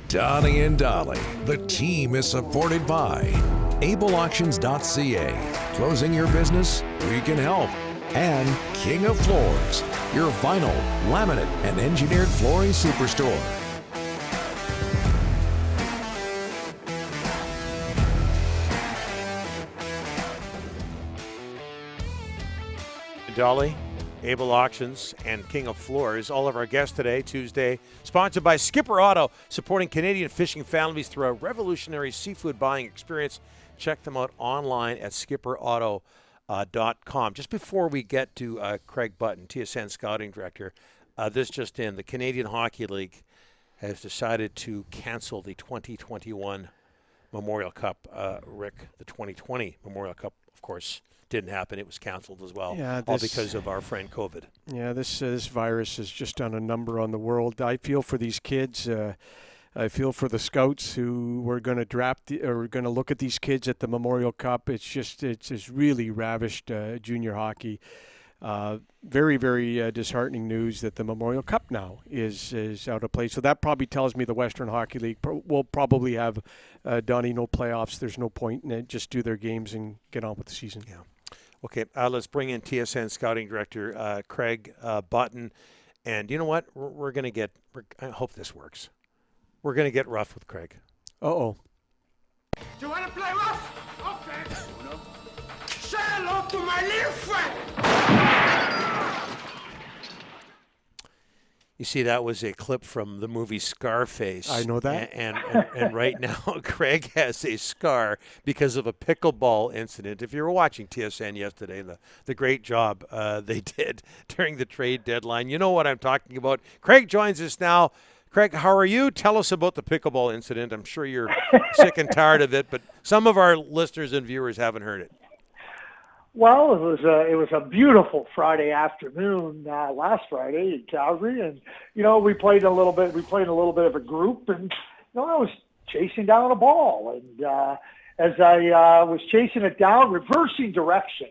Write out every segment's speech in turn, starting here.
Donnie and Dolly. The team is supported by ableauctions.ca. Closing your business? We can help. And King of Floors, your vinyl, laminate, and engineered flooring superstore. Dolly, Able Auctions, and King of Floors. All of our guests today, Tuesday, sponsored by Skipper Auto, supporting Canadian fishing families through a revolutionary seafood buying experience. Check them out online at skipperauto.com. Just before we get to Craig Button, TSN Scouting Director, this just in, the Canadian Hockey League has decided to cancel the 2021 Memorial Cup. Rick, the 2020 Memorial Cup, of course, didn't happen. It was canceled as well, all because of our friend COVID. Yeah, this virus has just done a number on the world. I feel for these kids. I feel for the scouts who were going to draft or going to look at these kids at the Memorial Cup. It's just really ravished junior hockey. Very, very disheartening news that the Memorial Cup now is out of place. So that probably tells me the Western Hockey League will probably have, Donnie, no playoffs. There's no point in it. Just do their games and get on with the season. Yeah. Okay, let's bring in TSN Scouting Director Craig Button. And you know what? We're going to get – I hope this works. We're going to get rough with Craig. Uh-oh. Do you want to play rough? Okay. Say hello to my little friend. You see, that was a clip from the movie Scarface. I know that. And right now, Craig has a scar because of a pickleball incident. If you were watching TSN yesterday, the great job they did during the trade deadline, you know what I'm talking about. Craig joins us now. Craig, how are you? Tell us about the pickleball incident. I'm sure you're sick and tired of it, but some of our listeners and viewers haven't heard it. Well, it was a beautiful Friday afternoon last Friday in Calgary, and we played a little bit. We played a little bit of a group, and I was chasing down a ball, and as I was chasing it down, reversing direction.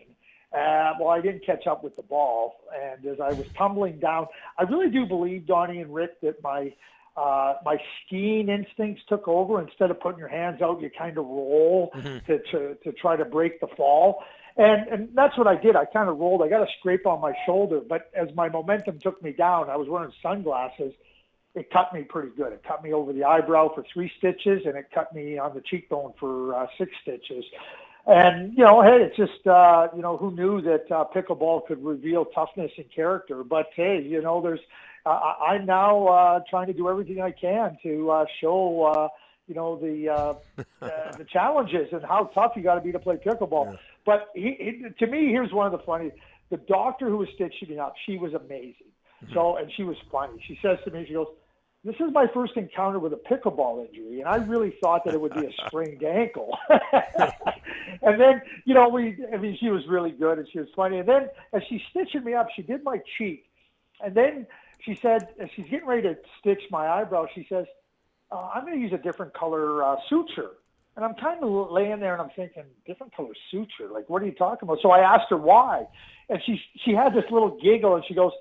I didn't catch up with the ball, and as I was tumbling down, I really do believe, Donnie and Rick, that my skiing instincts took over. Instead of putting your hands out, you kind of roll to try to break the fall. And that's what I did. I kind of rolled. I got a scrape on my shoulder, but as my momentum took me down, I was wearing sunglasses. It cut me pretty good. It cut me over the eyebrow for 3 stitches, and it cut me on the cheekbone for 6 stitches. And, hey, it's just, who knew that pickleball could reveal toughness and character. But, hey, I'm now trying to do everything I can to show, the challenges and how tough you got to be to play pickleball. Yeah. But to me, here's one of the funny. The doctor who was stitching me up, she was amazing. Mm-hmm. So, and she was funny. She says to me, she goes, "This is my first encounter with a pickleball injury, and I really thought that it would be a sprained ankle." And then, she was really good, and she was funny. And then as she's stitching me up, she did my cheek. And then she said, as she's getting ready to stitch my eyebrow, she says, "I'm going to use a different color suture." And I'm kind of laying there and I'm thinking, different color suture? Like, what are you talking about? So I asked her why. And she had this little giggle and she goes,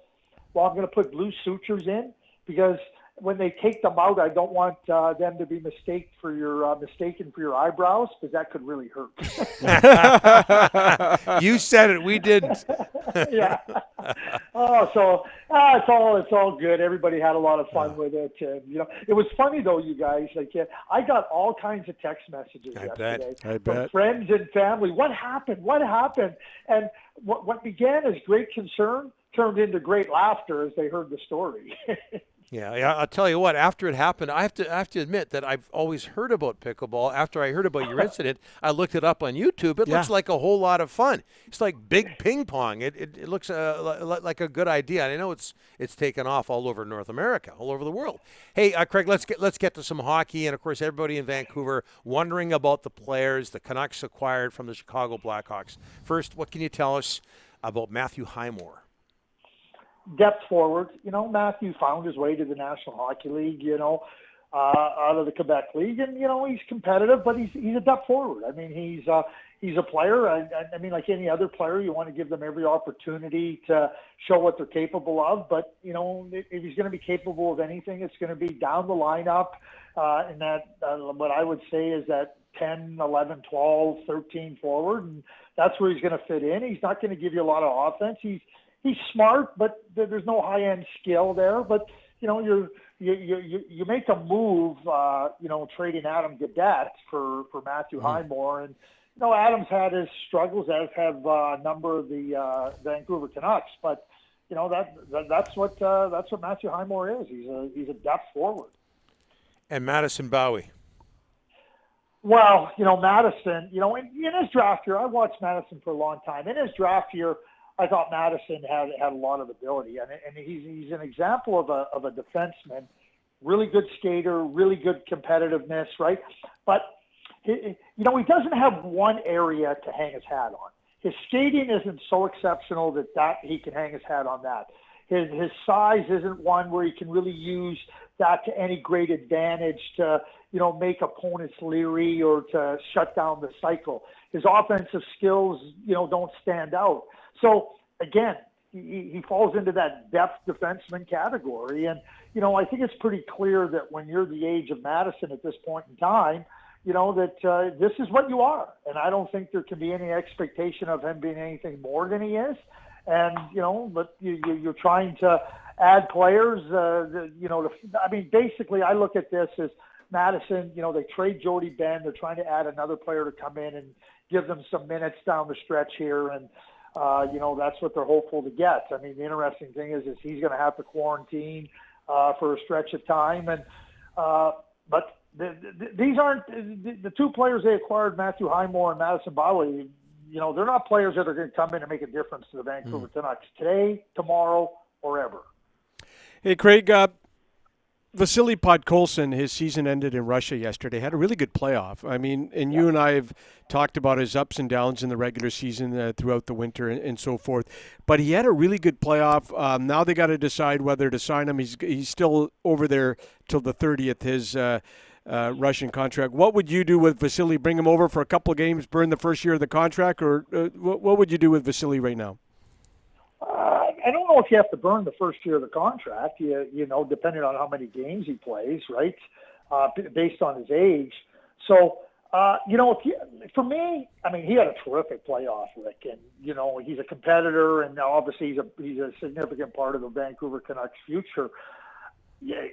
"Well, I'm going to put blue sutures in because when they take them out, I don't want them to be mistaken for your eyebrows because that could really hurt." You said it. We didn't. Yeah. Oh, so it's all good. Everybody had a lot of fun with it. And, it was funny though, you guys. Like, I got all kinds of text messages yesterday from friends and family. What happened? What happened? And what began as great concern turned into great laughter as they heard the story. Yeah, I'll tell you what, after it happened, I have to admit that I've always heard about pickleball. After I heard about your incident, I looked it up on YouTube. It looks like a whole lot of fun. It's like big ping pong. It looks like a good idea. And I know it's taken off all over North America, all over the world. Hey, Craig, let's get to some hockey. And, of course, everybody in Vancouver wondering about the players the Canucks acquired from the Chicago Blackhawks. First, what can you tell us about Matthew Highmore? Depth forward. Matthew found his way to the National Hockey League, out of the Quebec League. And, he's competitive, but he's a depth forward. I mean, he's a player. I mean, like any other player, you want to give them every opportunity to show what they're capable of. But, if he's going to be capable of anything, it's going to be down the lineup, in that what I would say is that 10, 11, 12, 13 forward, and that's where he's going to fit in. He's not going to give you a lot of offense. He's smart, but there's no high-end skill there. But you make a move, trading Adam Gaudette for Matthew Highmore, and Adam's had his struggles, as have a number of the Vancouver Canucks. But that's what Matthew Highmore is. He's a depth forward. And Madison Bowie. Well, Madison, in his draft year, I watched Madison for a long time. In his draft year, I thought Madison had a lot of ability, and he's an example of a defenseman, really good skater, really good competitiveness, right? But he doesn't have one area to hang his hat on. His skating isn't so exceptional that he can hang his hat on that. His size isn't one where he can really use that to any great advantage to make opponents leery or to shut down the cycle. His offensive skills don't stand out. So again, he falls into that depth defenseman category. And, I think it's pretty clear that when you're the age of Madison at this point in time, that this is what you are. And I don't think there can be any expectation of him being anything more than he is. And, but you're trying to add players, basically I look at this as Madison, they trade Jody Benn. They're trying to add another player to come in and give them some minutes down the stretch here. And, that's what they're hopeful to get. I mean, the interesting thing is he's going to have to quarantine for a stretch of time. And, but these aren't the two players they acquired, Matthew Highmore and Madison Bowie. They're not players that are going to come in and make a difference to the Vancouver Canucks today, tomorrow, or ever. Hey, Craig, Vasily Podkolzin, his season ended in Russia yesterday, had a really good playoff. I mean, and you and I have talked about his ups and downs in the regular season throughout the winter and so forth. But he had a really good playoff. Now they got to decide whether to sign him. He's still over there till the 30th, his Russian contract. What would you do with Vasily? Bring him over for a couple of games, burn the first year of the contract, or what would you do with Vasily right now? I don't know if you have to burn the first year of the contract, depending on how many games he plays, right, based on his age. So, for me, I mean, he had a terrific playoff, Rick, and, he's a competitor, and obviously he's a significant part of the Vancouver Canucks' future. Yeah,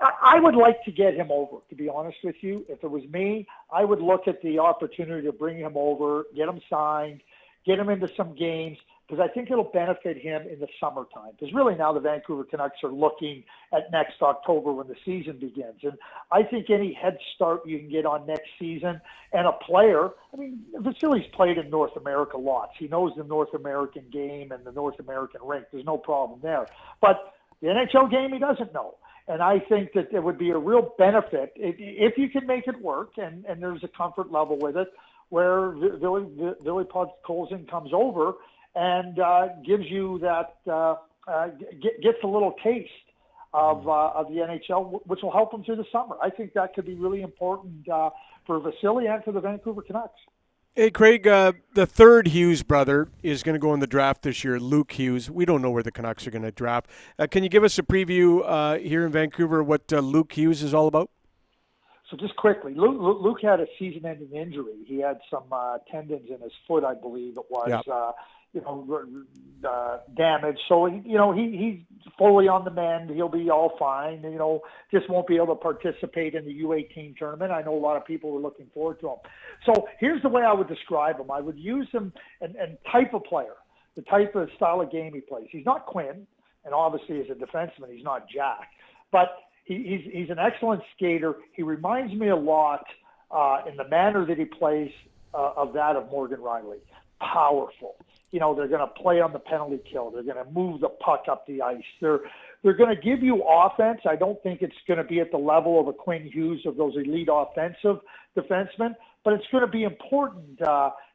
I would like to get him over, to be honest with you. If it was me, I would look at the opportunity to bring him over, get him signed, get him into some games, because I think it'll benefit him in the summertime. Because really now the Vancouver Canucks are looking at next October when the season begins. And I think any head start you can get on next season, and a player, I mean, Vasily's played in North America lots. He knows the North American game and the North American rink. There's no problem there. But the NHL game he doesn't know. And I think that it would be a real benefit if you can make it work, and there's a comfort level with it, where Vasily Podkolzin comes over and gives you that, gets a little taste of the NHL, which will help him through the summer. I think that could be really important for Vasily and for the Vancouver Canucks. Hey, Craig, the third Hughes brother is going to go in the draft this year, Luke Hughes. We don't know where the Canucks are going to draft. Can you give us a preview here in Vancouver what Luke Hughes is all about? So just quickly, Luke had a season-ending injury. He had some tendons in his foot, I believe it was. Yep. Damage. So, he's fully on the mend. He'll be all fine. Just won't be able to participate in the U18 tournament. I know a lot of people were looking forward to him. So here's the way I would describe him. I would use him and type of player, the type of style of game he plays. He's not Quinn, and obviously as a defenseman, he's not Jack. But he's an excellent skater. He reminds me a lot in the manner that he plays of that of Morgan Riley. Powerful. They're going to play on the penalty kill. They're going to move the puck up the ice. They're going to give you offense. I don't think it's going to be at the level of a Quinn Hughes, of those elite offensive defensemen, but it's going to be important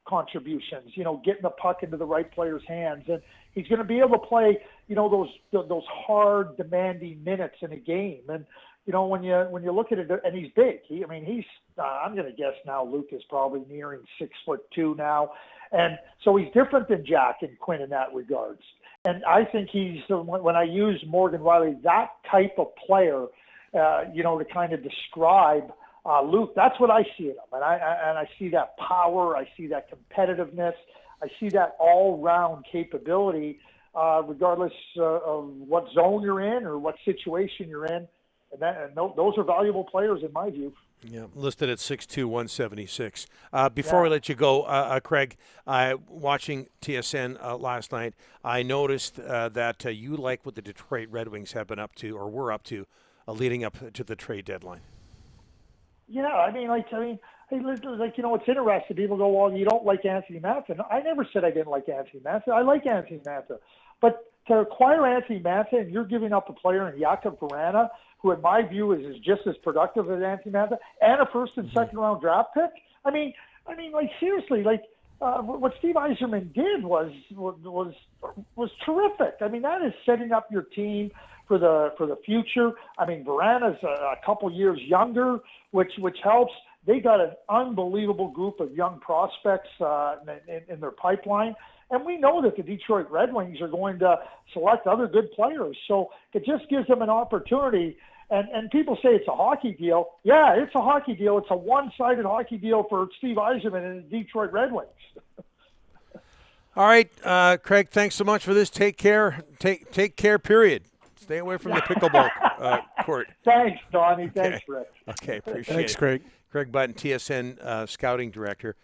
contributions, getting the puck into the right player's hands. And he's going to be able to play, those hard, demanding minutes in a game. And, when you look at it, and he's big. I'm going to guess now Luke is probably nearing 6'2" now. And so he's different than Jack and Quinn in that regards. And I think when I use Morgan Riley, that type of player, to kind of describe Luke. That's what I see in him, and I see that power, I see that competitiveness, I see that all-round capability, regardless of what zone you're in or what situation you're in, and those are valuable players in my view. Yeah, listed at 6'2", 176. Before we let you go, Craig, watching TSN last night, I noticed that you like what the Detroit Red Wings have been up to, or were up to, leading up to the trade deadline. Yeah, it's interesting. People go, well, you don't like Anthony Mantha. I never said I didn't like Anthony Mantha. I like Anthony Mantha. But to acquire Anthony Mantha, and you're giving up a player in Jakub Vrana, who in my view is just as productive as Anthony Mantha, and a first and second round draft pick. Seriously, what Steve Yzerman did was terrific. I mean, that is setting up your team for the future. I mean, Vrana's a couple years younger, which helps. They got an unbelievable group of young prospects in their pipeline. And we know that the Detroit Red Wings are going to select other good players. So it just gives them an opportunity. And people say it's a hockey deal. Yeah, it's a hockey deal. It's a one-sided hockey deal for Steve Yzerman and the Detroit Red Wings. All right, Craig, thanks so much for this. Take care. Take care, period. Stay away from the pickleball court. Thanks, Donnie. Thanks, Rick. Okay, appreciate it. Thanks, Craig. Craig Button, TSN Scouting Director.